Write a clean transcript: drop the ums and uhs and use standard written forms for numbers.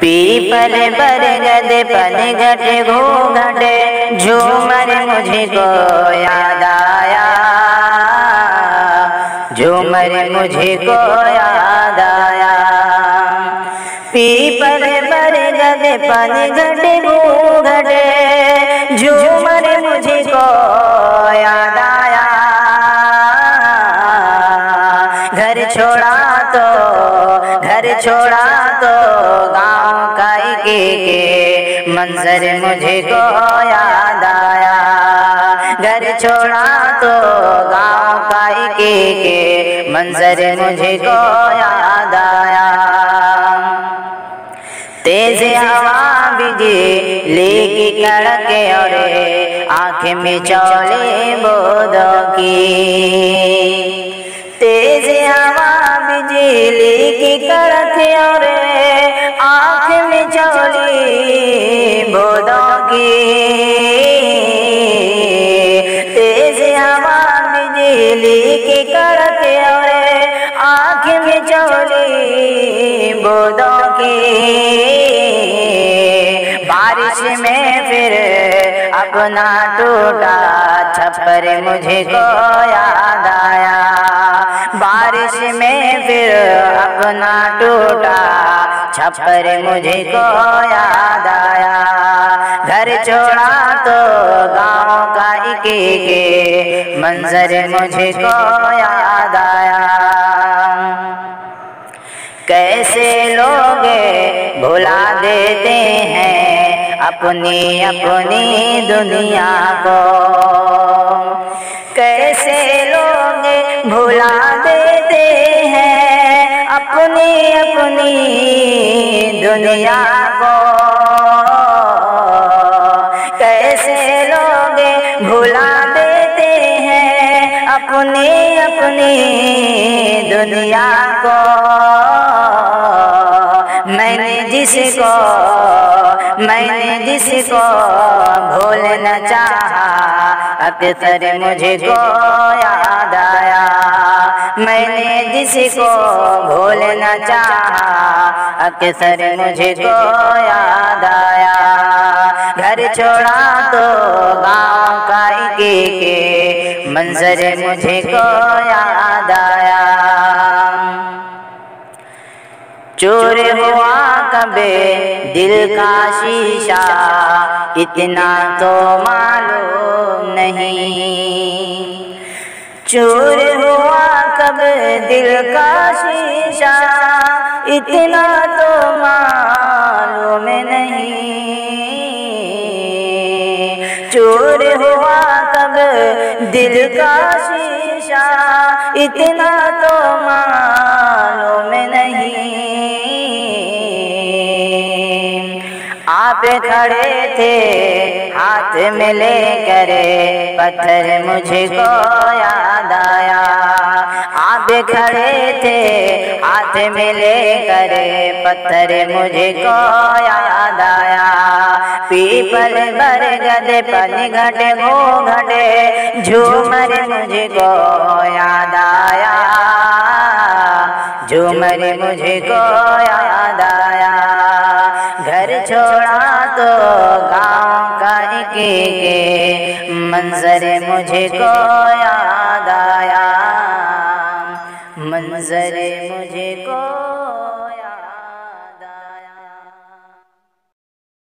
People बरगद पनघट घूंघट झूमर मुझको याद आया, झूमर मुझको याद आया। पीपल बरगद पनघट घूंघट झूमर मुझको याद आया। घर छोड़ा तो गाँव का के मंजर मुझको याद आया। घर छोड़ा तो गाँव का के मंजर मुझको याद आया। तेज हवा बिजली की कड़के और आँख में चौले बोदों की। तेज हवा बिजली की कड़के और आँख में चौली बोदों की। तेज हवा बिजली की कड़के और आँख में चौली बोदों की। बारिश में फिर अपना टूटा छप्पर मुझको याद आया। बारिश में फिर अपना टूटा छप्पर मुझको याद आया। घर छोड़ा तो गाँव का के मंजर मुझको याद आया। कैसे लोग भुला देते हैं अपनी अपनी दुनिया को। कैसे लोग भुला देते हैं अपनी अपनी दुनिया को। कैसे लोग भुला देते हैं अपनी अपनी दुनिया को। मैंने जिसको भूलना चाहा अक्सर मुझको याद आया। मैंने जिसको भूलना चाहा अक्सर मुझको याद आया। घर छोड़ा तो गाँव का के मंजर मुझको याद आया। चोर हुआ कबे दिल का शीशा इतना तो मालूम नहीं। चोर हुआ कब दिल का शीशा इतना तो मालूम नहीं। चोर हुआ कब दिल का शीशा इतना तो मालूम नहीं। आप खड़े थे हाथ में लेकर पत्थर मुझको याद आया। आप खड़े थे हाथ में लेकर पत्थर मुझको याद आया। पीपल बरगद पनघट घूंघट झूमर मुझको याद आया। झूमर मुझको याद आया। घर छोड़ा तो गाँव का के मंजर मुझको